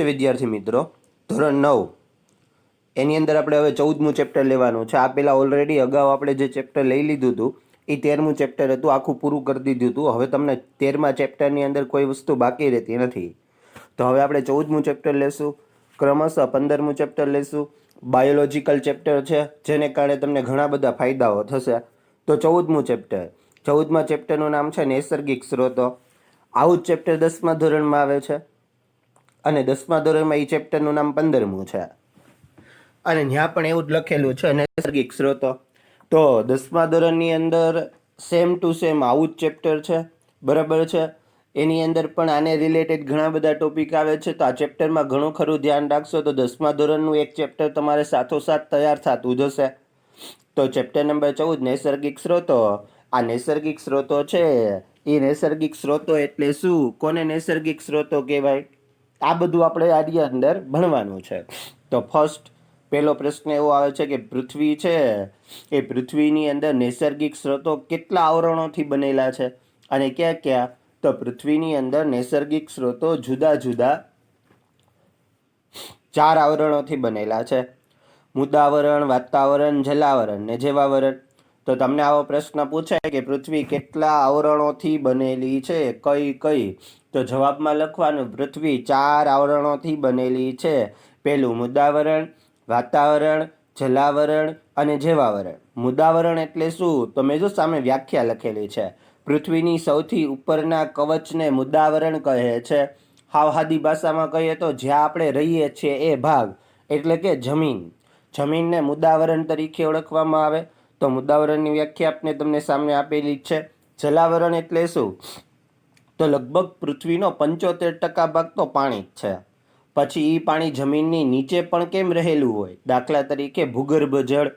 વિદ્યાર્થી મિત્રો, ધોરણ 9 એની અંદર આપણે હવે 14મું ચેપ્ટર લેવાનું છે. આ પહેલાં ઓલરેડી અગાઉ આપણે જે ચેપ્ટર લઈ લીધું હતું એ 13મું ચેપ્ટર હતું, આખું પૂરું કરી દીધું હતું. હવે તમને 13મા ચેપ્ટરની અંદર કોઈ વસ્તુ બાકી રહેતી નથી. તો હવે આપણે 14મું ચેપ્ટર લેશું, ક્રમશઃ 15મું ચેપ્ટર લેશું. બાયોલોજિકલ ચેપ્ટર છે, જેને કારણે તમને ઘણા બધા ફાયદાઓ થશે. તો 14મું ચેપ્ટર, 14મા ચેપ્ટરનું નામ છે નૈસર્ગિક સ્ત્રોતો. આવું જ ચેપ્ટર 10મા ધોરણમાં આવે છે અને 10મા ધોરણમાં એ ચેપ્ટરનું નામ 15મું છે અને ત્યાં પણ એવું જ લખેલું છે નૈસર્ગિક સ્ત્રોતો. તો 10મા ધોરણની અંદર સેમ ટુ સેમ આવું જ ચેપ્ટર છે, બરાબર છે. એની અંદર પણ આને રિલેટેડ ઘણા બધા ટોપિક આવે છે. તો આ ચેપ્ટરમાં ઘણું ખરું ધ્યાન રાખશો તો 10મા ધોરણનું એક ચેપ્ટર તમારે સાથોસાથ તૈયાર થતું જશે. તો ચેપ્ટર નંબર 14 નૈસર્ગિક સ્ત્રોતો. આ નૈસર્ગિક સ્ત્રોતો છે એ નૈસર્ગિક સ્ત્રોતો એટલે શું, કોને નૈસર્ગિક સ્ત્રોતો કહેવાય, આ બધું આપણે આની અંદર ભણવાનું છે. તો ફર્સ્ટ પહેલો પ્રશ્ન એવો આવે છે કે પૃથ્વી છે એ પૃથ્વીની અંદર નૈસર્ગિક સ્ત્રોતો કેટલા આવરણોથી બનેલા છે અને ક્યાં ક્યાં. તો પૃથ્વીની અંદર નૈસર્ગિક સ્ત્રોતો જુદા જુદા 4 આવરણોથી બનેલા છે: મુદાવરણ, વાતાવરણ, જલાવરણ ને જીવાવરણ. તો તમને આવો પ્રશ્ન પૂછાય કે પૃથ્વી કેટલા આવરણોથી બનેલી છે, કઈ કઈ. તો જવાબમાં લખવાનું પૃથ્વી 4 આવરણોથી બનેલી છે. પહેલું મુદાવરણ, વાતાવરણ, જલાવરણ અને જીવાવરણ. મુદાવરણ એટલે શું, તો મેં જો સામે વ્યાખ્યા લખેલી છે. પૃથ્વીની સૌથી ઉપરના કવચને મુદાવરણ કહે છે. હાવ સાદી ભાષામાં કહીએ તો જ્યાં આપણે રહીએ છીએ એ ભાગ એટલે કે જમીન, જમીનને મુદાવરણ તરીકે ઓળખવામાં આવે. તો મુદાવરણની વ્યાખ્યા આપણે તમને સામે આપેલી જ છે. જલાવરણ એટલે શું, તો લગભગ પૃથ્વીનો 75% ભાગ તો પાણી જ છે. પછી એ પાણી જમીનની નીચે પણ કેમ રહેલું હોય, દાખલા તરીકે ભૂગર્ભ જળ,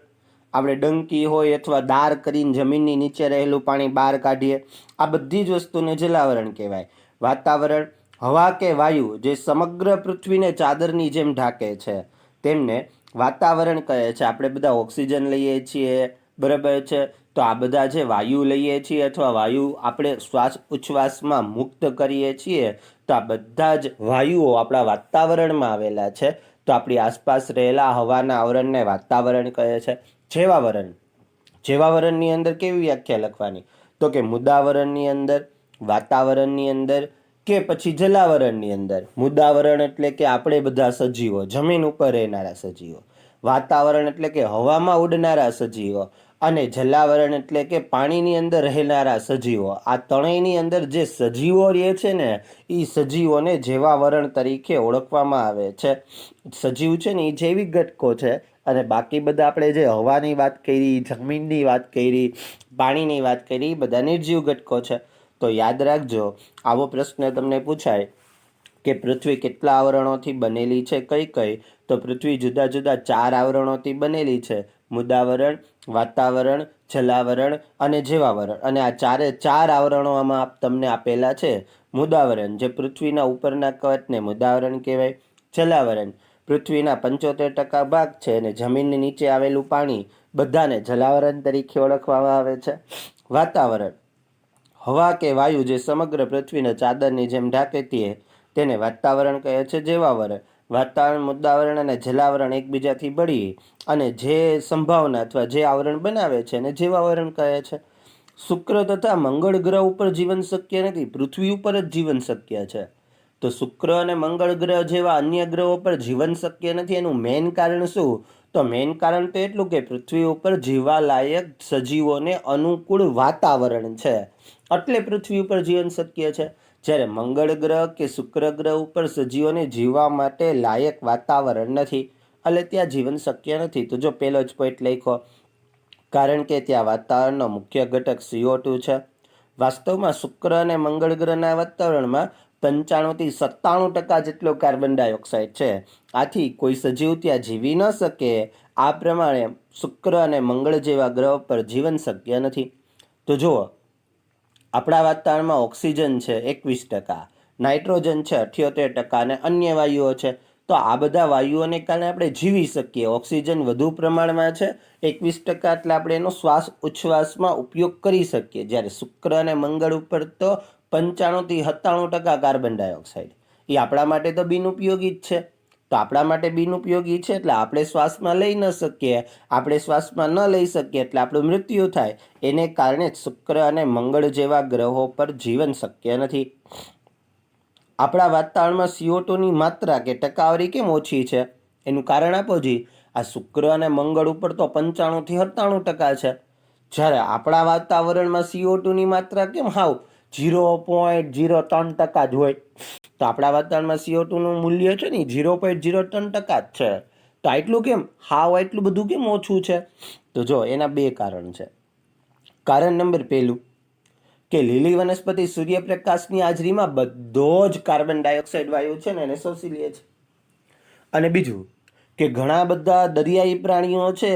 આપણે ડંકી હોય અથવા દાર કરીને જમીનની નીચે રહેલું પાણી બહાર કાઢીએ, આ બધી જ વસ્તુને જલાવરણ કહેવાય. વાતાવરણ, હવા કે વાયુ જે સમગ્ર પૃથ્વીને ચાદરની જેમ ઢાંકે છે તેમને વાતાવરણ કહે છે. આપણે બધા ઓક્સિજન લઈએ છીએ, બરાબર છે. તો આ બધા જે વાયુ લઈએ છીએ અથવા વાયુ આપણે શ્વાસ ઉચ્છ્વાસમાં મુક્ત કરીએ છીએ, તો આ બધા જ વાયુઓ આપણા વાતાવરણમાં આવેલા છે. તો આપણી આસપાસ રહેલા હવાના આવરણને વાતાવરણ કહે છે. જીવાવરણ, જીવાવરણની અંદર કેવી વ્યાખ્યા લખવાની, તો કે મુદાવરણની અંદર, વાતાવરણની અંદર કે પછી જલાવરણની અંદર. મુદાવરણ એટલે કે આપણે બધા સજીવો, જમીન ઉપર રહેનારા સજીવો. વાતાવરણ એટલે કે હવામાં ઉડનારા સજીવો અને જલાવરણ એટલે કે પાણીની અંદર રહેનારા સજીવો. આ ત્રણેયની અંદર જે સજીવો રહે છે ને એ સજીવોને જીવાવરણ તરીકે ઓળખવામાં આવે છે. સજીવ છે ને એ જૈવિક ઘટકો છે અને બાકી બધા આપણે જે હવાની વાત કરી, જમીનની વાત કરી, પાણીની વાત કરી, બધા નિર્જીવ ઘટકો છે. તો યાદ રાખજો, આવો પ્રશ્ન તમને પૂછાય કે પૃથ્વી કેટલા આવરણોથી બનેલી છે, કઈ કઈ. તો પૃથ્વી જુદા જુદા 4 આવરણોથી બનેલી છે: મુદાવરણ, વાતાવરણ, જલાવરણ અને જીવાવરણ. અને આ 4 આવરણો આમાં તમને આપેલા છે. મુદાવરણ જે પૃથ્વીના ઉપરના કવચને મુદાવરણ કહેવાય. જલાવરણ પૃથ્વીના 75% ભાગ છે અને જમીનની નીચે આવેલું પાણી બધાને જલાવરણ તરીકે ઓળખવામાં આવે છે. વાતાવરણ, હવા કે વાયુ જે સમગ્ર પૃથ્વીને ચાદરની જેમ ઢાંકતી તેને વાતાવરણ કહે છે. જીવાવરણ, વાતાવરણ, મુદાવરણ અને જલાવરણ એકબીજાથી ભળી અને જે સંભાવના અથવા જે આવરણ બનાવે છે એને જીવાવરણ કહે છે. શુક્ર તથા મંગળ ગ્રહ ઉપર જીવન શક્ય નથી, પૃથ્વી ઉપર જ જીવન શક્ય છે. તો શુક્ર અને મંગળ ગ્રહ જેવા અન્ય ગ્રહો પર જીવન શક્ય નથી. એનું મેઇન કારણ શું, તો મેઇન કારણ તો એટલું કે પૃથ્વી ઉપર જીવાલાયક સજીવોને અનુકૂળ વાતાવરણ છે એટલે પૃથ્વી ઉપર જીવન શક્ય છે. જ્યારે મંગળ ગ્રહ કે શુક્ર ગ્રહ ઉપર સજીવોને જીવવા માટે લાયક વાતાવરણ નથી એટલે ત્યાં જીવન શક્ય નથી. તો જો પહેલો જ પોઈન્ટ લખો, કારણ કે ત્યાં વાતાવરણનો મુખ્ય ઘટક CO2 છે. વાસ્તવમાં શુક્ર અને મંગળ ગ્રહના વાતાવરણમાં 95 થી 97% જેટલો કાર્બન ડાયોક્સાઇડ છે. આથી કોઈ સજીવ ત્યાં જીવી ન શકે. આ પ્રમાણે શુક્ર અને મંગળ જેવા ગ્રહ પર જીવન શક્ય નથી. તો જુઓ, આપણા વાતાવરણમાં ઓક્સિજન છે 21%, નાઇટ્રોજન છે 78% અને અન્ય વાયુઓ છે. તો આ બધા વાયુઓને કારણે આપણે જીવી શકીએ. ઓક્સિજન વધુ પ્રમાણમાં છે 21%, એટલે આપણે એનો શ્વાસ ઉચ્છ્વાસમાં ઉપયોગ કરી શકીએ. જ્યારે શુક્ર અને મંગળ ઉપર તો 95 થી 97% કાર્બન ડાયોક્સાઇડ. એ આપણા માટે તો બિનઉપયોગી જ છે. તો આપણા માટે બિનઉપયોગી છે એટલે આપણે શ્વાસમાં લઈ ન શકીએ. આપણે શ્વાસમાં ન લઈ શકીએ એટલે આપણું મૃત્યુ થાય. એને કારણે શુક્ર અને મંગળ જેવા ગ્રહો પર જીવન શક્ય નથી. આપણા વાતાવરણમાં CO2ની માત્રા કે ટકાવારી કેમ ઓછી છે? એનું કારણ આપો જી. આ શુક્ર અને મંગળ ઉપર તો 95 થી 97% છે. જ્યારે આપણા વાતાવરણમાં CO2ની માત્રા કેમ હાવ 0.03% જ હોય? તો આપણા વાતાવરણમાં CO2નું મૂલ્ય છે ને 0.03% જ છે. તો આટલું કેમ હાવ આટલું બધું કેમ ઓછું છે? તો જો એના બે કારણ છે. કારણ નંબર પહેલું કે લીલી વનસ્પતિ સૂર્યપ્રકાશની હાજરીમાં બધો જ કાર્બન ડાયોક્સાઇડ વાયુ છે ને એને શોષી લે છે. અને બીજું કે ઘણા બધા દરિયાઈ પ્રાણીઓ છે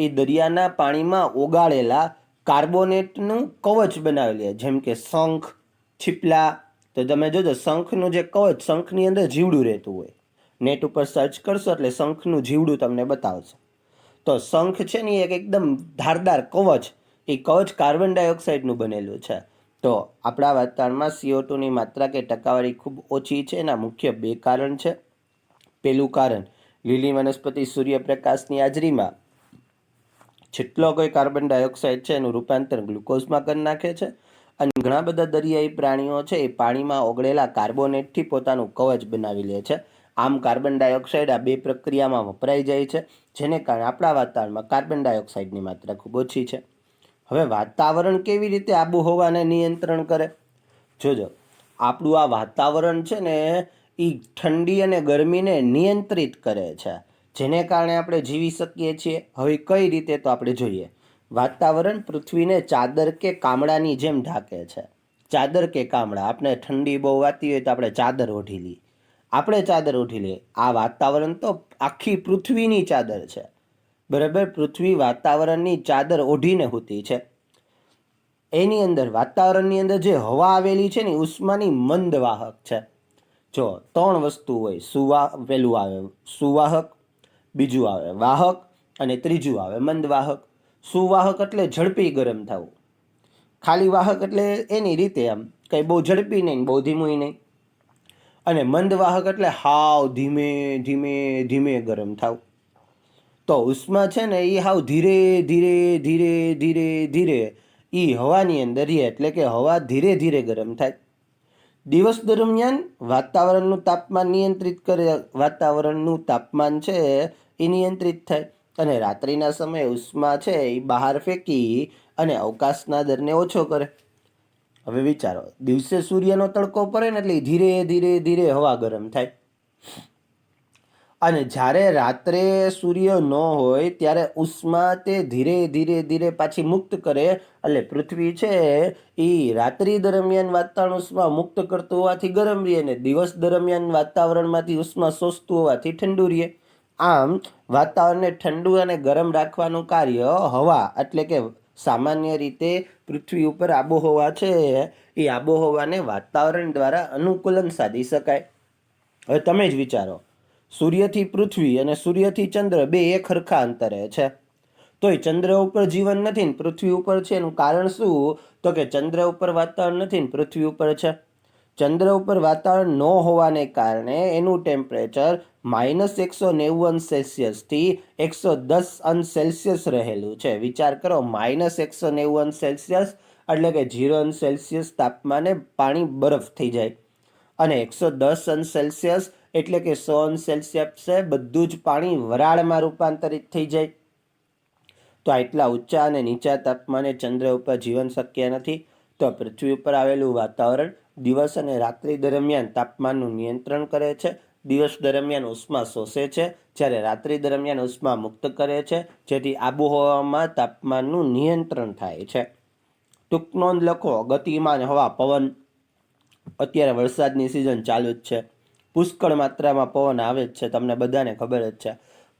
એ દરિયાના પાણીમાં ઓગાળેલા કાર્બોનેટનું કવચ બનાવી લે, જેમ કે શંખ, છીપલા. તો તમે જોજો શંખનું જે કવચ, શંખની અંદર જીવડું રહેતું હોય. નેટ ઉપર સર્ચ કરશો એટલે શંખનું જીવડું તમને બતાવશે. તો શંખ છે ને એક એકદમ ધારદાર કવચ, એ કવચ કાર્બન ડાયોક્સાઇડનું બનેલું છે. તો આપણા વાતાવરણમાં CO2ની માત્રા કે ટકાવારી ખૂબ ઓછી છે. એના મુખ્ય બે કારણ છે. પહેલું કારણ, લીલી વનસ્પતિ સૂર્યપ્રકાશની હાજરીમાં જેટલો કોઈ કાર્બન ડાયોક્સાઇડ છે એનું રૂપાંતર ગ્લુકોઝમાં કરી નાખે છે. અને ઘણા બધા દરિયાઈ પ્રાણીઓ છે એ પાણીમાં ઓગળેલા કાર્બોનેટથી પોતાનું કવચ બનાવી લે છે. આમ કાર્બન ડાયોક્સાઇડ આ બે પ્રક્રિયામાં વપરાઈ જાય છે, જેને કારણે આપણા વાતાવરણમાં કાર્બન ડાયોક્સાઇડની માત્રા ખૂબ ઓછી છે. હવે વાતાવરણ કેવી રીતે આબોહવાને નિયંત્રણ કરે? જોજો, આપણું આ વાતાવરણ છે ને એ ઠંડી અને ગરમીને નિયંત્રિત કરે છે, જેને કારણે આપણે જીવી શકીએ છીએ. હવે કઈ રીતે? તો આપણે જોઈએ. વાતાવરણ પૃથ્વીને ચાદર કે કામડાની જેમ ઢાંકે છે. ચાદર કે કામડા, આપણે ઠંડી બહુ વાતી હોય તો આપણે ચાદર ઓઢી લઈએ. ચાદર ઓઢી લઈએ. આ વાતાવરણ તો આખી પૃથ્વીની ચાદર છે. બરાબર? પૃથ્વી વાતાવરણની ચાદર ઓઢીને સૂતી છે. એની અંદર વાતાવરણની અંદર જે હવા આવેલી છે ને ઉષ્માની મંદ વાહક છે. જો 3 વસ્તુ હોય. પેલું આવે સુવાહક, બીજું આવે વાહક અને ત્રીજું આવે મંદ વાહક. સુવાહક એટલે ઝડપી ગરમ થવું. ખાલી વાહક એટલે એની રીતે આમ કંઈ બહુ ઝડપી નહીં, બહુ ધીમું નહીં. અને મંદ વાહક એટલે હાવ ધીમે ધીમે ધીમે ગરમ થવું. તો ઉષ્મા છે ને એ હાવ ધીરે ધીરે ધીરે ધીરે ધીરે એ હવાની અંદર રહે, એટલે કે હવા ધીરે ધીરે ગરમ થાય. દિવસ દરમિયાન વાતાવરણનું તાપમાન નિયંત્રિત કરે. વાતાવરણનું તાપમાન છે એ નિયંત્રિત થાય. અને રાત્રિના સમયે ઉષ્મા છે એ બહાર ફેંકી અને અવકાશના દરને ઓછો કરે. હવે વિચારો, દિવસે સૂર્યનો તડકો પડે ને એટલે ધીરે ધીરે ધીરે હવા ગરમ થાય. અને જ્યારે રાત્રે સૂર્ય ન હોય ત્યારે ઉષ્મા તે ધીરે ધીરે ધીરે પાછી મુક્ત કરે. એટલે પૃથ્વી છે એ રાત્રિ દરમિયાન વાતાવરણ ઉષ્મા મુક્ત કરતું હોવાથી ગરમ રહે, અને દિવસ દરમિયાન વાતાવરણમાંથી ઉષ્મા શોષતું હોવાથી ઠંડુ રહે. આમ વાતાવરણને ઠંડુ અને ગરમ રાખવાનું કાર્ય હવા, એટલે કે સામાન્ય રીતે પૃથ્વી ઉપર આબોહવા છે એ આબોહવાને વાતાવરણ દ્વારા અનુકૂલન સાધી શકાય. હવે તમે જ વિચારો, સૂર્યથી પૃથ્વી અને સૂર્યથી ચંદ્ર બે એક સરખા અંતરે છે, તોય ચંદ્ર ઉપર જીવન નથી ને પૃથ્વી ઉપર છે. એનું કારણ શું? તો કે ચંદ્ર ઉપર વાતાવરણ નથી ને પૃથ્વી ઉપર છે. ચંદ્ર ઉપર વાતાવરણ ન હોવાને કારણે એનું ટેમ્પરેચર -190°C થી 110°C રહેલું છે. વિચાર કરો, -190°C એટલે કે 0°C તાપમાને પાણી બરફ થઈ જાય. અને 110°C એટલે કે 100°C બધું જ પાણી વરાળમાં રૂપાંતરિત થઈ જાય. તો આટલા ઊંચા અને નીચા તાપમાને ચંદ્ર ઉપર જીવન શક્ય નથી. તો પૃથ્વી ઉપર આવેલું વાતાવરણ દિવસ અને રાત્રિ દરમિયાન તાપમાનનું નિયંત્રણ કરે છે. દિવસ દરમિયાન ઉષ્મા શોષે છે, જ્યારે રાત્રિ દરમિયાન ઉષ્મા મુક્ત કરે છે, જેથી આબોહવામાં તાપમાનનું નિયંત્રણ થાય છે. ટૂંક નોંધ લખો. ગતિમાન હવા, પવન. અત્યારે વરસાદની સિઝન ચાલુ જ છે. પુષ્કળ માત્રામાં પવન આવે જ છે, તમને બધાને ખબર જ છે.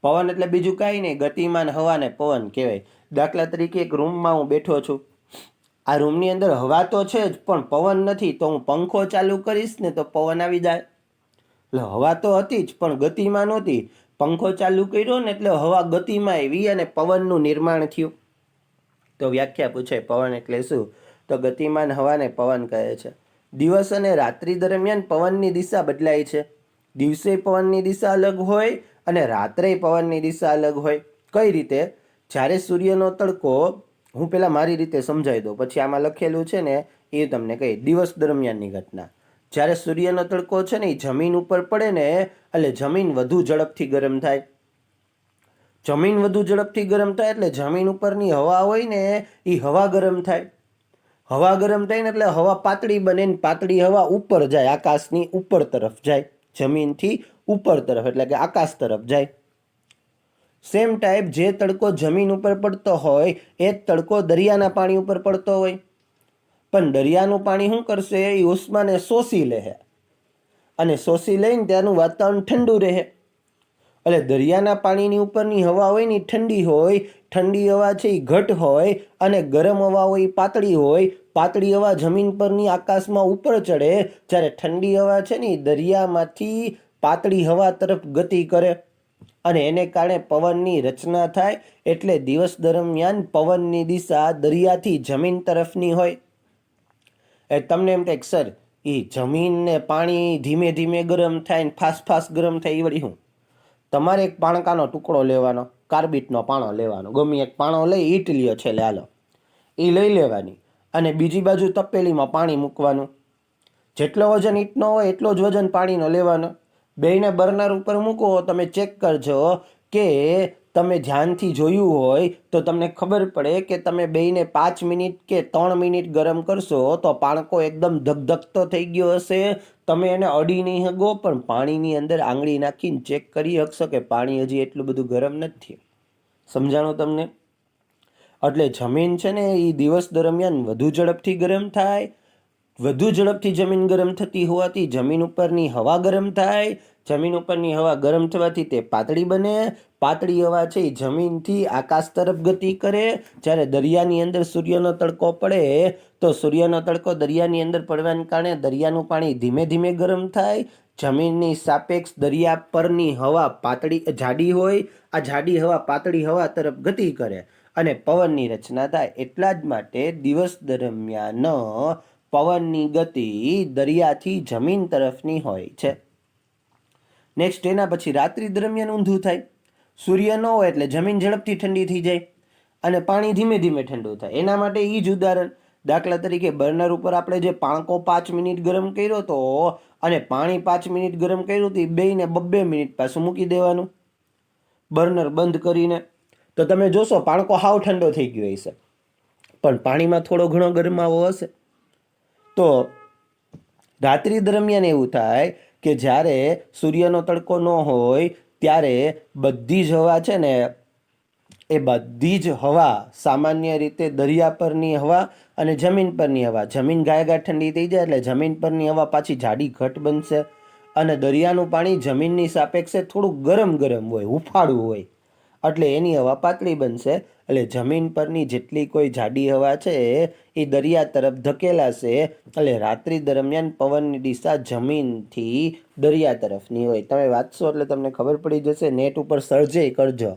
પવન એટલે બીજું કાંઈ નહીં, ગતિમાન હવાને પવન કહેવાય. દાખલા તરીકે એક રૂમમાં હું બેઠો છું. આ રૂમની અંદર હવા તો છે જ, પણ પવન નથી. તો હું પંખો ચાલુ કરીશ ને તો પવન આવી જાય. એટલે હવા તો હતી જ પણ ગતિમાં નહોતી. પંખો ચાલુ કર્યો ને એટલે હવા ગતિમાં આવી અને પવનનું નિર્માણ થયું. તો વ્યાખ્યા પૂછે પવન એટલે શું? તો ગતિમાન હવાને પવન કહે છે. દિવસ અને રાત્રિ દરમિયાન પવનની દિશા બદલાય છે. દિવસે પવનની દિશા અલગ હોય અને રાત્રે પવનની દિશા અલગ હોય. કઈ રીતે? જ્યારે સૂર્યનો તડકો, હું પહેલાં મારી રીતે સમજાવી દઉં, પછી આમાં લખેલું છે ને એ તમને કહી. દિવસ દરમિયાનની ઘટના, જ્યારે સૂર્યનો તડકો છે ને એ જમીન ઉપર પડે ને એટલે જમીન વધુ ઝડપથી ગરમ થાય. જમીન વધુ ઝડપથી ગરમ થાય એટલે જમીન ઉપરની હવા હોય ને એ હવા ગરમ થાય. હવા ગરમ થાય ને એટલે હવા પાતળી બને ને પાતળી હવા ઉપર જાય, આકાશની ઉપર તરફ જાય, જમીનથી ઉપર તરફ એટલે કે આકાશ તરફ જાય. સેમ ટાઈપ જે તડકો જમીન ઉપર પડતો હોય એ જ તડકો દરિયાના પાણી ઉપર પડતો હોય. પણ દરિયાનું પાણી શું કરશે? એ ઉષ્માને શોષી લે અને શોષી લઈને ત્યાંનું વાતાવરણ ઠંડુ રહે. એટલે દરિયાના પાણીની ઉપરની હવા હોય ને ઠંડી હોય, ઠંડી હવા છે એ ઘટ હોય અને ગરમ હવા હોય એ પાતળી હોય. પાતળી હવા જમીન પરની આકાશમાં ઉપર ચડે, જ્યારે ઠંડી હવા છે ને એ દરિયામાંથી પાતળી હવા તરફ ગતિ કરે અને એને કારણે પવનની રચના થાય. એટલે દિવસ દરમિયાન પવનની દિશા દરિયાથી જમીન તરફની હોય. એ તમને એમ થાય સર એ જમીનને પાણી ધીમે ધીમે ગરમ થાય ને ફાસ્ટ ફાસ્ટ ગરમ થાય એ વળી શું? તમારે એક પાણકાનો ટુકડો લેવાનો, કાર્બિટનો પાણો લેવાનો, ગમે એક પાણો લઈ, ઈટ લ્યો છે હાલો, એ લઈ લેવાની અને બીજી બાજુ તપેલીમાં પાણી મૂકવાનું. જેટલો વજન ઈંટનો હોય એટલો જ વજન પાણીનો લેવાનો. બેયને બર્નર ઉપર મૂકો, તમે ચેક કરજો કે તમે ધ્યાનથી જોયું હોય તો તમને ખબર પડે કે તમે બેયને 5 મિનિટ કે 3 મિનિટ ગરમ કરશો તો પાણકો એકદમ ધગધગતો થઈ ગયો હશે. તમે એને અડી નહીં શકો પણ પાણીની અંદર આંગળી નાખીને ચેક કરી શકશો કે પાણી હજી એટલું બધું ગરમ નથી. સમજાણું તમને? એટલે જમીન છે ને એ દિવસ દરમિયાન વધુ ઝડપથી ગરમ થાય. વધુ ઝડપથી જમીન ગરમ થતી હોવાથી જમીન ઉપરની હવા ગરમ થાય. જમીન ઉપરની હવા ગરમ થવાથી તે પાતળી બને. પાતળી હવા છે એ જમીનથી આકાશ તરફ ગતિ કરે. જ્યારે દરિયાની અંદર સૂર્યનો તડકો પડે તો સૂર્યનો તડકો દરિયાની અંદર પડવાને કારણે દરિયાનું પાણી ધીમે ધીમે ગરમ થાય. જમીનની સાપેક્ષ દરિયા પરની હવા જાડી હોય. આ જાડી હવા પાતળી હવા તરફ ગતિ કરે અને પવનની રચના થાય. એટલા જ માટે દિવસ દરમિયાન પવનની ગતિ દરિયાથી જમીન તરફની હોય છે. નેક્સ્ટ એના પછી રાત્રિ દરમિયાન ઊંધું થાય. સૂર્ય ન હોય એટલે જમીન ઝડપથી ઠંડી થઈ જાય અને પાણી ધીમે ધીમે ઠંડુ થાય. એના માટે એ જ ઉદાહરણ, દાખલા તરીકે બર્નર ઉપર આપણે જે પાણકો 5 મિનિટ ગરમ કર્યો હતો અને પાણી 5 મિનિટ ગરમ કર્યું હતું, એ બેયને 2 મિનિટ પાછું મૂકી દેવાનું બર્નર બંધ કરીને. તો તમે જોશો પાણકો હાવ ઠંડો થઈ ગયો હશે પણ પાણીમાં થોડો ઘણો ગરમાવો હશે. તો રાત્રિ દરમિયાન એવું થાય કે જ્યારે સૂર્યનો તડકો ન હોય ત્યારે બધી જ હવા છે ને એ બધી જ હવા સામાન્ય રીતે દરિયા પરની હવા અને જમીન પરની હવા, જમીન ગાયગા ઠંડી થઈ જાય એટલે જમીન પરની હવા પાછી જાડી ઘટ બનશે અને દરિયાનું પાણી જમીનની સાપેક્ષે થોડું ગરમ ગરમ હોય, હુંફાળું હોય એટલે એની હવા પાતળી બનશે. એટલે જમીન પરની જેટલી કોઈ જાડી હવા છે એ દરિયા તરફ ધકેલાશે. એટલે રાત્રિ દરમિયાન પવનની દિશા જમીનથી દરિયા તરફની હોય. તમે વાંચશો એટલે તમને ખબર પડી જશે. નેટ ઉપર સર્ચે કરજો,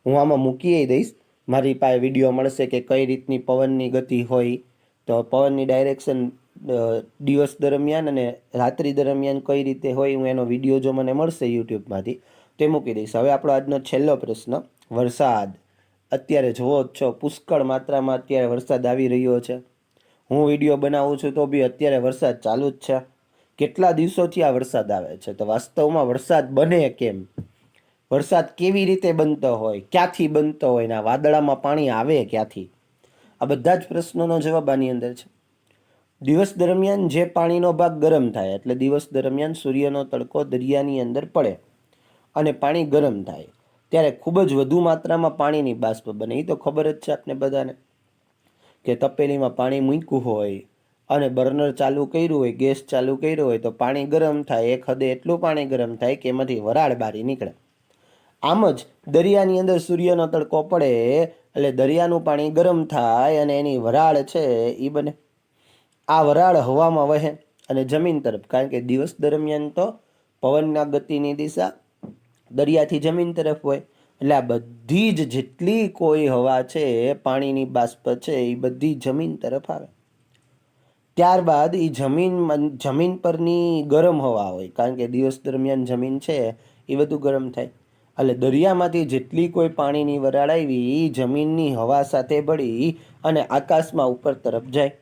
હું આમાં મૂકી દઈશ. મારી પાસે વિડીયો મળશે કે કઈ રીતની પવનની ગતિ હોય. તો પવનની ડાયરેક્શન દિવસ દરમિયાન અને રાત્રિ દરમિયાન કઈ રીતે હોય, હું એનો વિડીયો જો મને મળશે યુટ્યુબમાંથી તે મૂકી દઈશ. હવે આપણો આજનો છેલ્લો પ્રશ્ન, વરસાદ. અત્યારે જોવો જ છો પુષ્કળ માત્રામાં અત્યારે વરસાદ આવી રહ્યો છે. હું વિડીયો બનાવું છું તો બી અત્યારે વરસાદ ચાલુ જ છે. કેટલા દિવસોથી આ વરસાદ આવે છે. તો વાસ્તવમાં વરસાદ બને કેમ? વરસાદ કેવી રીતે બનતો હોય, ક્યાંથી બનતો હોય, ને વાદળામાં પાણી આવે ક્યાંથી? આ બધા જ પ્રશ્નોનો જવાબ આની અંદર છે. દિવસ દરમિયાન જે પાણીનો ભાગ ગરમ થાય એટલે દિવસ દરમિયાન સૂર્યનો તડકો દરિયાની અંદર પડે અને પાણી ગરમ થાય ત્યારે ખૂબ જ વધુ માત્રામાં પાણીની બાષ્પ બને. એ તો ખબર જ છે આપને બધાને કે તપેલીમાં પાણી મૂક્યું હોય અને બર્નર ચાલુ કર્યું હોય, ગેસ ચાલુ કર્યો હોય તો પાણી ગરમ થાય. એક હદે એટલું પાણી ગરમ થાય કે એમાંથી વરાળ બારી નીકળે. આમ જ દરિયાની અંદર સૂર્યનો તડકો પડે એટલે દરિયાનું પાણી ગરમ થાય અને એની વરાળ છે એ બને. આ વરાળ હવામાં વહે અને જમીન તરફ, કારણ કે દિવસ દરમિયાન તો પવનના ગતિની દિશા દરિયાથી જમીન તરફ હોય એટલે આ બધી જ જેટલી કોઈ હવા છે, પાણીની બાષ્પ છે, એ બધી જમીન તરફ આવે. ત્યારબાદ એ જમીન પરની ગરમ હવા હોય, કારણ કે દિવસ દરમિયાન જમીન છે એ બધું ગરમ થાય, એટલે દરિયામાંથી જેટલી કોઈ પાણીની વરાળ આવી એ જમીનની હવા સાથે ભળી અને આકાશમાં ઉપર તરફ જાય.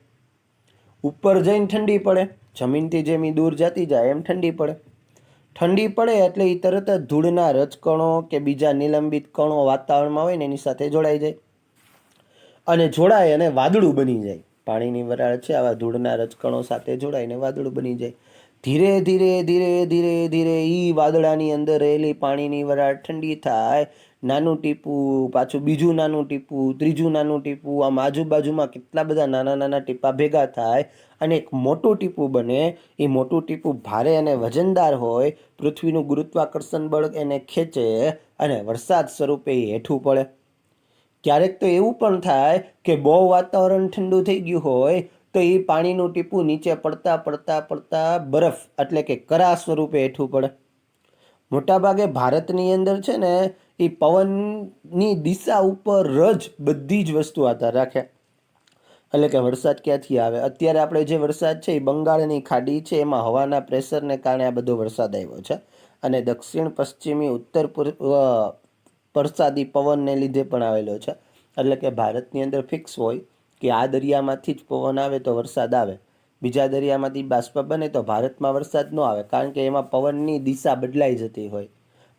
ઉપર જઈને ઠંડી પડે, જમીનથી જેમ એ દૂર જતી જાય એમ ઠંડી પડે. ઠંડી પડે એટલે એ તરત જ ધૂળના રજકણો કે બીજા નિલંબિત કણો વાતાવરણમાં હોય ને એની સાથે જોડાઈ જાય અને જોડાય અને વાદળું બની જાય. પાણીની વરાળ છે આવા ધૂળના રજકણો સાથે જોડાઈને વાદળું બની જાય. ધીરે ધીરે ધીરે ધીરે ધીરે એ વાદળાની અંદર રહેલી પાણીની વરાળ ઠંડી થાય. નાનું ટીપું, પાછું બીજું નાનું ટીપું, ત્રીજું નાનું ટીપું, આમ આજુબાજુમાં કેટલા બધા નાના નાના ટીપા ભેગા થાય અને એક મોટું ટીપું બને. એ મોટું ટીપું ભારે અને વજનદાર હોય, પૃથ્વીનું ગુરુત્વાકર્ષણ બળ એને ખેંચે અને વરસાદ સ્વરૂપે એ હેઠું પડે. ક્યારેક તો એવું પણ થાય કે બહુ વાતાવરણ ઠંડુ થઈ ગયું હોય તો એ પાણીનું ટીપું નીચે પડતા પડતા પડતા બરફ એટલે કે કરા સ્વરૂપે હેઠું પડે. મોટાભાગે ભારતની અંદર છે ને એ પવનની દિશા ઉપર જ બધી જ વસ્તુ આધાર રાખે. એટલે કે વરસાદ ક્યાંથી આવે. અત્યારે આપણે જે વરસાદ છે એ બંગાળની ખાડી છે એમાં હવાના પ્રેશરને કારણે આ બધો વરસાદ આવ્યો છે અને દક્ષિણ પશ્ચિમી ઉત્તર વરસાદી પવનને લીધે પણ આવેલો છે. એટલે કે ભારતની અંદર ફિક્સ હોય કે આ દરિયામાંથી જ પવન આવે તો વરસાદ આવે, બીજા દરિયામાંથી બાષ્પ બને તો ભારતમાં વરસાદ ન આવે, કારણ કે એમાં પવનની દિશા બદલાઈ જતી હોય.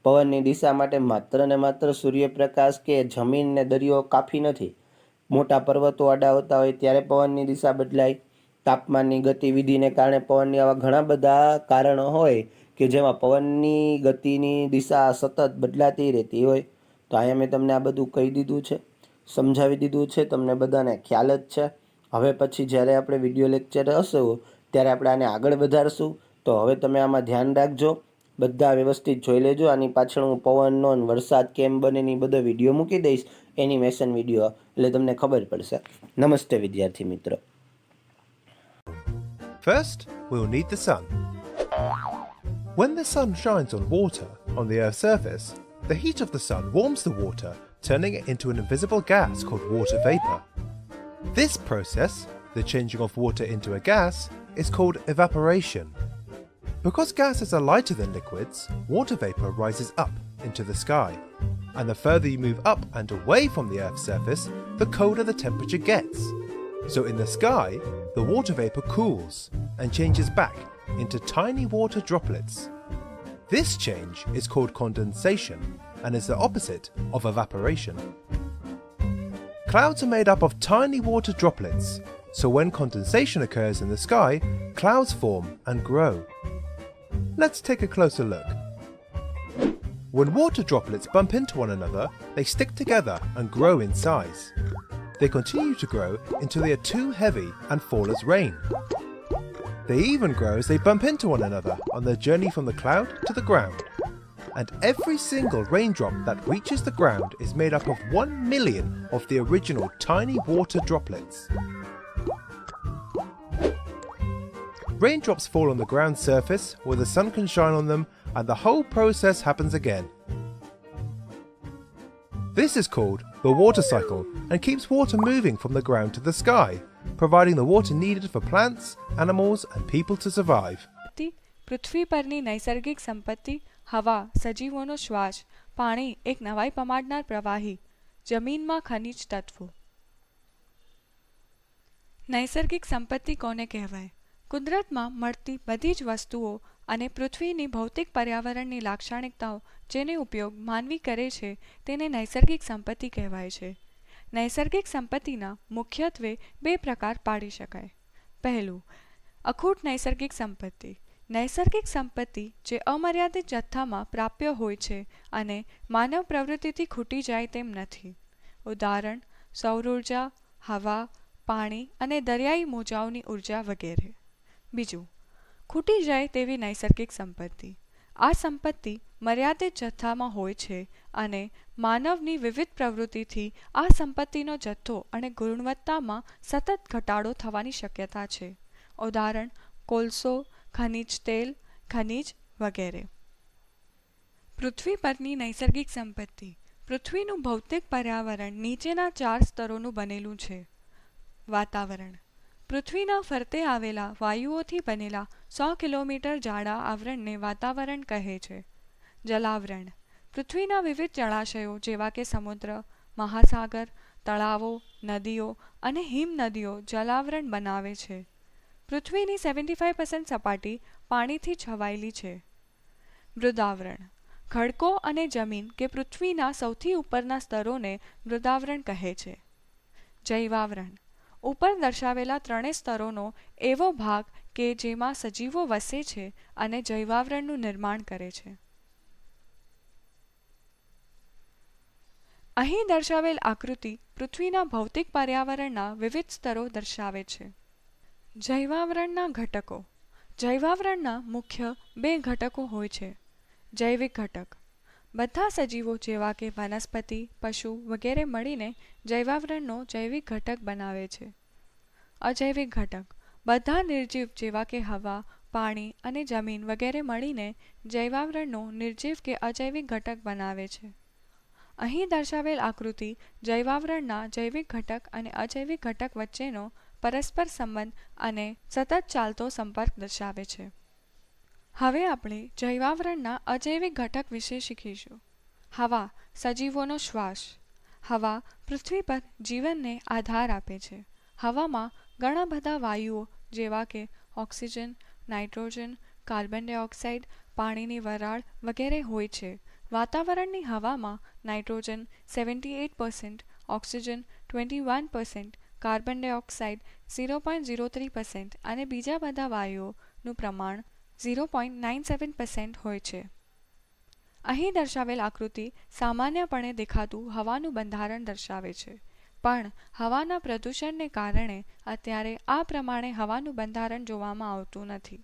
પવનની દિશા માટે માત્ર ને માત્ર સૂર્યપ્રકાશ કે જમીન ને દરિયો કાફી નથી. મોટા પર્વતો આડા હોતા હોય ત્યારે પવનની દિશા બદલાય, તાપમાનની ગતિવિધિને કારણે પવનની આવા ઘણા બધા કારણો હોય કે જેમાં પવનની ગતિની દિશા સતત બદલાતી રહેતી હોય. તો અહીંયા મેં તમને આ બધું કહી દીધું છે, સમજાવી દીધું છે, તમને બધાને ખ્યાલ જ છે. હવે પછી જ્યારે આપણે વિડીયો લેક્ચર હશું ત્યારે આપણે આને આગળ વધારશું. તો હવે તમે આમાં ધ્યાન રાખજો, બધા વ્યવસ્થિત જોઈ લેજો. આની પાછળ હું પવનનો વરસાદ કેમ બને એની બધો વિડીયો મૂકી દઈશ, એનિમેશન વિડીયો, એટલે તમને ખબર પડશે. નમસ્તે વિદ્યાર્થી મિત્રો. First, we'll need the sun. When the sun shines on water on the Earth's surface, the heat of the sun warms the water, turning it into an invisible gas called water vapor. This process, the changing of water into a gas, is called evaporation. Because gases are lighter than liquids, water vapor rises up into the sky. And the further you move up and away from the Earth's surface, the colder the temperature gets. So in the sky, the water vapor cools and changes back into tiny water droplets. This change is called condensation and is the opposite of evaporation. Clouds are made up of tiny water droplets, so when condensation occurs in the sky, clouds form and grow. Let's take a closer look. When water droplets bump into one another, they stick together and grow in size. They continue to grow until they are too heavy and fall as rain. They even grow as they bump into one another on their journey from the cloud to the ground. And every single raindrop that reaches the ground is made up of 1 million of the original tiny water droplets. Raindrops fall on the ground surface where the sun can shine on them, and the whole process happens again. This is called the water cycle and keeps water moving from the ground to the sky, providing the water needed for plants, animals and people to survive. પૃથ્વી પરની નૈસર્ગિક સંપત્તિ હવા, સજીવોનો શ્વાસ, પાણી એક નવાઈ પમાડનાર પ્રવાહી, જમીનમાં ખનિજ તત્વો. નૈસર્ગિક સંપત્તિ કોને કહેવાય? કુદરતમાં મળતી બધી જ વસ્તુઓ અને પૃથ્વીની ભૌતિક પર્યાવરણની લાક્ષણિકતાઓ જેનો ઉપયોગ માનવી કરે છે તેને નૈસર્ગિક સંપત્તિ કહેવાય છે. નૈસર્ગિક સંપત્તિના મુખ્યત્વે બે પ્રકાર પાડી શકાય. પહેલું, અખૂટ નૈસર્ગિક સંપત્તિ. નૈસર્ગિક સંપત્તિ જે અમર્યાદિત જથ્થામાં પ્રાપ્ય હોય છે અને માનવ પ્રવૃત્તિથી ખૂટી જાય તેમ નથી. ઉદાહરણ, સૌર ઉર્જા, હવા, પાણી અને દરિયાઈ મોજાઓની ઉર્જા વગેરે. બીજું, ખૂટી જાય તેવી નૈસર્ગિક સંપત્તિ. આ સંપત્તિ મર્યાદિત જથ્થામાં હોય છે અને માનવની વિવિધ પ્રવૃત્તિથી આ સંપત્તિનો જથ્થો અને ગુણવત્તામાં સતત ઘટાડો થવાની શક્યતા છે. ઉદાહરણ, કોલસો, ખનિજ તેલ, ખનિજ વગેરે. પૃથ્વી પરની નૈસર્ગિક સંપત્તિ. પૃથ્વીનું ભૌતિક પર્યાવરણ નીચેના 4 સ્તરોનું બનેલું છે. વાતાવરણ. પૃથ્વીના ફરતે આવેલા વાયુઓથી બનેલા 100 કિલોમીટર જાડા આવરણને વાતાવરણ કહે છે. જલાવરણ. પૃથ્વીના વિવિધ જળાશયો જેવા કે સમુદ્ર, મહાસાગર, તળાવો, નદીઓ અને હિમનદીઓ જલાવરણ બનાવે છે. પૃથ્વીની 75% સપાટી પાણીથી છવાયેલી છે. મૃદાવરણ. ખડકો અને જમીન કે પૃથ્વીના સૌથી ઉપરના સ્તરોને મૃદાવરણ કહે છે. જૈવાવરણ. ઉપર દર્શાવેલા ત્રણેય સ્તરોનો એવો ભાગ કે જેમાં સજીવો વસે છે અને જૈવાવરણનું નિર્માણ કરે છે. અહીં દર્શાવેલ આકૃતિ પૃથ્વીના ભૌતિક પર્યાવરણના વિવિધ સ્તરો દર્શાવે છે. જૈવાવરણના ઘટકો. જૈવાવરણના મુખ્ય બે ઘટકો હોય છે. જૈવિક ઘટક. બધા સજીવો જેવા કે વનસ્પતિ, પશુ વગેરે મળીને જૈવાવરણનો જૈવિક ઘટક બનાવે છે. અજૈવિક ઘટક. બધા નિર્જીવ જેવા કે હવા, પાણી અને જમીન વગેરે મળીને જૈવાવરણનો નિર્જીવ કે અજૈવિક ઘટક બનાવે છે. અહીં દર્શાવેલ આકૃતિ જૈવાવરણના જૈવિક ઘટક અને અજૈવિક ઘટક વચ્ચેનો પરસ્પર સંબંધ અને સતત ચાલતો સંપર્ક દર્શાવે છે. હવે આપણે જૈવાવરણના અજૈવિક ઘટક વિશે શીખીશું. હવા, સજીવોનો શ્વાસ. હવા પૃથ્વી પર જીવનને આધાર આપે છે. હવામાં ઘણા બધા વાયુઓ જેવા કે ઓક્સિજન, નાઇટ્રોજન, કાર્બન ડાયોક્સાઇડ, પાણીની વરાળ વગેરે હોય છે. વાતાવરણની હવામાં નાઇટ્રોજન 78%, ઓક્સિજન 21%, કાર્બન ડાયોક્સાઇડ 0.03% અને બીજા બધા વાયુઓનું પ્રમાણ 0.97% હોય છે. અહીં દર્શાવેલ આકૃતિ સામાન્યપણે દેખાતું હવાનું બંધારણ દર્શાવે છે, પણ હવાના પ્રદૂષણને કારણે અત્યારે આ પ્રમાણે હવાનું બંધારણ જોવામાં આવતું નથી.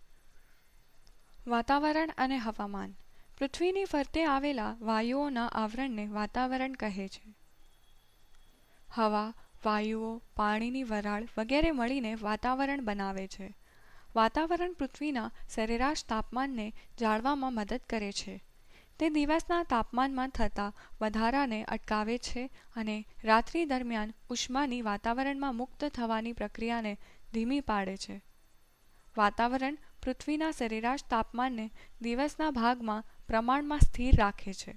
વાતાવરણ અને હવામાન. પૃથ્વીની ફરતે આવેલા વાયુઓના આવરણને વાતાવરણ કહે છે. હવા, વાયુઓ, પાણીની વરાળ વગેરે મળીને વાતાવરણ બનાવે છે. વાતાવરણ પૃથ્વીના સરેરાશ તાપમાનને જાળવવામાં મદદ કરે છે. તે દિવસના તાપમાનમાં થતા વધારાને અટકાવે છે અને રાત્રિ દરમિયાન ઉષ્માની વાતાવરણમાં મુક્ત થવાની પ્રક્રિયાને ધીમી પાડે છે. વાતાવરણ પૃથ્વીના સરેરાશ તાપમાનને દિવસના ભાગમાં પ્રમાણમાં સ્થિર રાખે છે.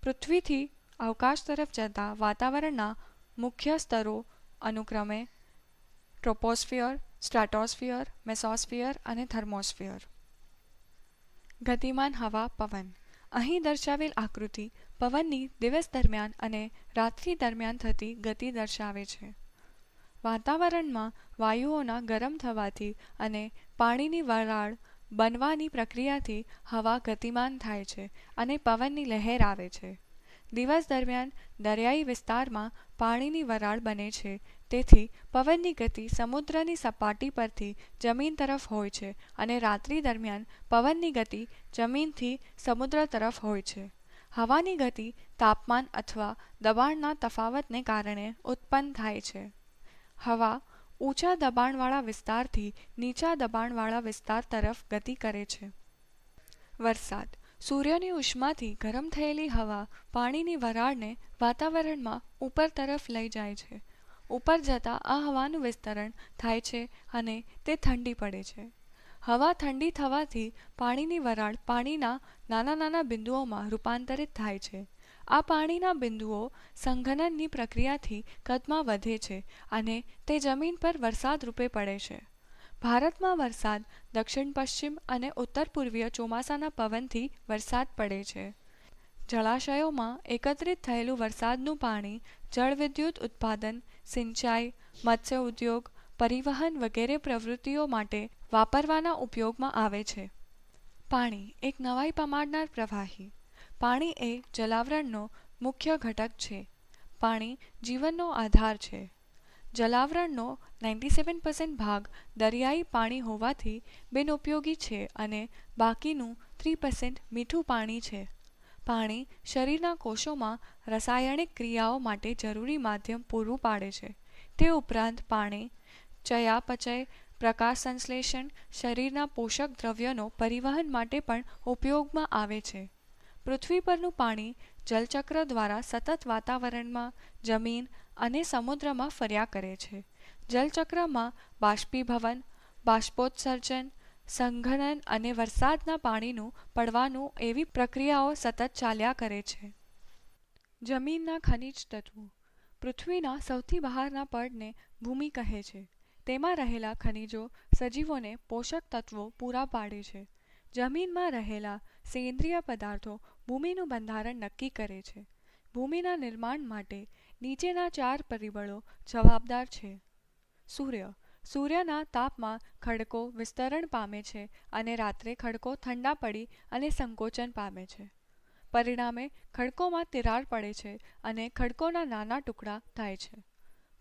પૃથ્વીથી અવકાશ તરફ જતા વાતાવરણના મુખ્ય સ્તરો અનુક્રમે ટ્રોપોસ્ફિયર, સ્ટ્રેટોસ્ફિયર, મેસોસ્ફિયર અને થર્મોસ્ફિયર. ગતિમાન હવા, પવન. અહીં દર્શાવેલ આકૃતિ પવનની દિવસ દરમિયાન અને રાત્રિ દરમિયાન થતી ગતિ દર્શાવે છે. વાતાવરણમાં વાયુઓના ગરમ થવાથી અને પાણીની વરાળ બનવાની પ્રક્રિયાથી હવા ગતિમાન થાય છે અને પવનની લહેર આવે છે. દિવસ દરમિયાન દરિયાઈ વિસ્તારમાં પાણીની વરાળ બને છે, તેથી પવનની ગતિ સમુદ્રની સપાટી પરથી જમીન તરફ હોય છે અને રાત્રિ દરમિયાન પવનની ગતિ જમીનથી સમુદ્ર તરફ હોય છે. હવાની ગતિ તાપમાન અથવા દબાણના તફાવતને કારણે ઉત્પન્ન થાય છે. હવા ઊંચા દબાણવાળા વિસ્તારથી નીચા દબાણવાળા વિસ્તાર તરફ ગતિ કરે છે. વરસાદ. સૂર્યની ઉષ્માથી ગરમ થયેલી હવા પાણીની વરાળને વાતાવરણમાં ઉપર તરફ લઈ જાય છે. ઉપર જતાં આ હવાનું વિસ્તરણ થાય છે અને તે ઠંડી પડે છે. હવા ઠંડી થવાથી પાણીની વરાળ પાણીના નાના નાના બિંદુઓમાં રૂપાંતરિત થાય છે. આ પાણીના બિંદુઓ સંઘનનની પ્રક્રિયાથી કદમાં વધે છે અને તે જમીન પર વરસાદ રૂપે પડે છે. ભારતમાં વરસાદ દક્ષિણ પશ્ચિમ અને ઉત્તર પૂર્વીય ચોમાસાના પવનથી વરસાદ પડે છે. જળાશયોમાં એકત્રિત થયેલું વરસાદનું પાણી જળવિદ્યુત ઉત્પાદન, સિંચાઈ, મત્સ્ય ઉદ્યોગ, પરિવહન વગેરે પ્રવૃત્તિઓ માટે વાપરવાના ઉપયોગમાં આવે છે. પાણી એક નવાઈ પમાડનાર પ્રવાહી. પાણી એ જલાવરણનો મુખ્ય ઘટક છે. પાણી જીવનનો આધાર છે. જલાવરણનો 97% ભાગ દરિયાઈ પાણી હોવાથી બિનઉપયોગી છે અને બાકીનું 3% મીઠું પાણી છે. પાણી શરીરના કોષોમાં રાસાયણિક ક્રિયાઓ માટે જરૂરી માધ્યમ પૂરું પાડે છે. તે ઉપરાંત પાણી ચયાપચય, પ્રકાશ સંશ્લેષણ, શરીરના પોષક દ્રવ્યોનો પરિવહન માટે પણ ઉપયોગમાં આવે છે. પૃથ્વી પરનું પાણી જલચક્ર દ્વારા સતત વાતાવરણમાં, જમીન અને સમુદ્રમાં ફર્યા કરે છે. જલચક્રમાં બાષ્પીભવન, બાષ્પોત્સર્જન, સંઘનન અને વરસાદના પાણીનું પડવાનું એવી પ્રક્રિયાઓ સતત ચાલ્યા કરે છે. જમીનના ખનિજ તત્વો. પૃથ્વીના સૌથી બહારના પડને ભૂમિ કહે છે. તેમાં રહેલા ખનિજો સજીવોને પોષક તત્વો પૂરા પાડે છે. જમીનમાં રહેલા સેન્દ્રિય પદાર્થો ભૂમિનું બંધારણ નક્કી કરે છે. ભૂમિના નિર્માણ માટે નીચેના 4 પરિબળો જવાબદાર છે. સૂર્ય. સૂર્યના તાપમાં ખડકો વિસ્તરણ પામે છે અને રાત્રે ખડકો ઠંડા પડી અને સંકોચન પામે છે. પરિણામે ખડકોમાં તિરાડ પડે છે અને ખડકોના નાના ટુકડા થાય છે.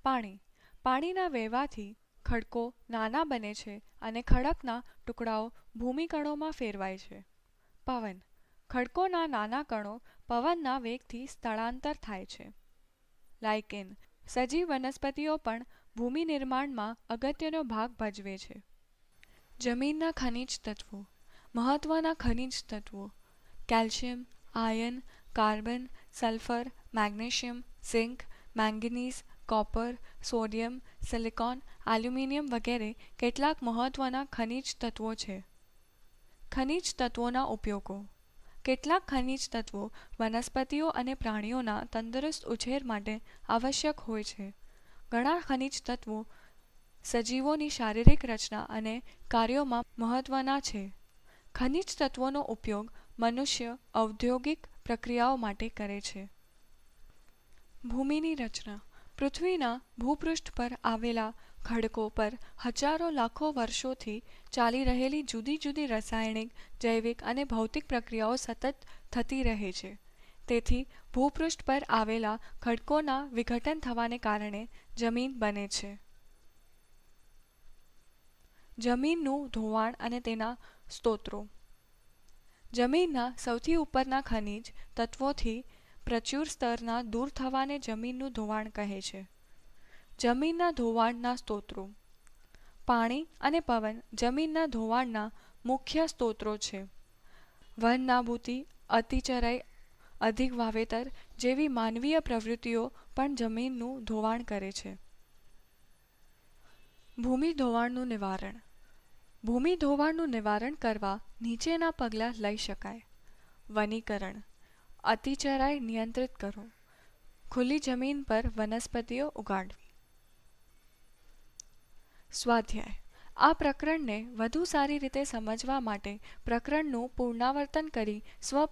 પાણી. પાણીના વહેવાથી ખડકો નાના બને છે અને ખડકના ટુકડાઓ ભૂમિકણોમાં ફેરવાય છે. પવન. ખડકોના નાના કણો પવનના વેગથી સ્થળાંતર થાય છે. લાઇકેન. સજીવ વનસ્પતિઓ પણ ભૂમિ નિર્માણમાં અગત્યનો ભાગ ભજવે છે. જમીનના ખનિજ તત્વો. મહત્વના ખનિજ તત્વો: calcium, iron, carbon, sulphur, magnesium, zinc, manganese, copper, sodium, silicon, aluminium વગેરે કેટલાક મહત્વના ખનિજ તત્વો છે. ખનિજ તત્વોના ઉપયોગો. કેટલાક ખનિજ તત્વો વનસ્પતિઓ અને પ્રાણીઓના તંદુરસ્ત ઉછેર માટે આવશ્યક હોય છે. ઘણા ખનિજ તત્વો સજીવોની શારીરિક રચના અને કાર્યોમાં મહત્વના છે. ખનિજ તત્વોનો ઉપયોગ મનુષ્ય ઔદ્યોગિક પ્રક્રિયાઓ માટે કરે છે. ભૂમિની રચના. પૃથ્વીના ભૂપૃષ્ઠ પર આવેલા ખડકો પર હજારો લાખો વર્ષોથી ચાલી રહેલી જુદી જુદી રાસાયણિક, જૈવિક અને ભૌતિક પ્રક્રિયાઓ સતત થતી રહે છે. તેથી ભૂપૃષ્ઠ પર આવેલા ખડકોના વિઘટન થવાને કારણે જમીન બને છે. જમીનનું ધોવાણ અને તેના સ્ત્રોતો. જમીનના સૌથી ઉપરના ખનિજ તત્વોથી પ્રચુર સ્તરના દૂર થવાને જમીનનું ધોવાણ કહે છે. જમીનના ધોવાણના સ્ત્રોતો. પાણી અને પવન જમીનના ધોવાણના મુખ્ય સ્ત્રોતો છે. વન નાબૂદી, અતિચરાઈ, અધિક વાવેતર જેવી માનવીય પ્રવૃત્તિઓ પણ જમીનનું ધોવાણ કરે છે. ભૂમિ ધોવાણનું નિવારણ. ભૂમિ ધોવાણનું નિવારણ કરવા નીચેના પગલાં લઈ શકાય. વનીકરણ. અતિચરાઈ નિયંત્રિત કરો. ખુલ્લી જમીન પર વનસ્પતિઓ ઉગાડવી. સ્વાધ્યાય. આ પ્રકરણને વધુ સારી રીતે સમજવા માટે પ્રકરણનું પુનરાવર્તન કરી સ્વ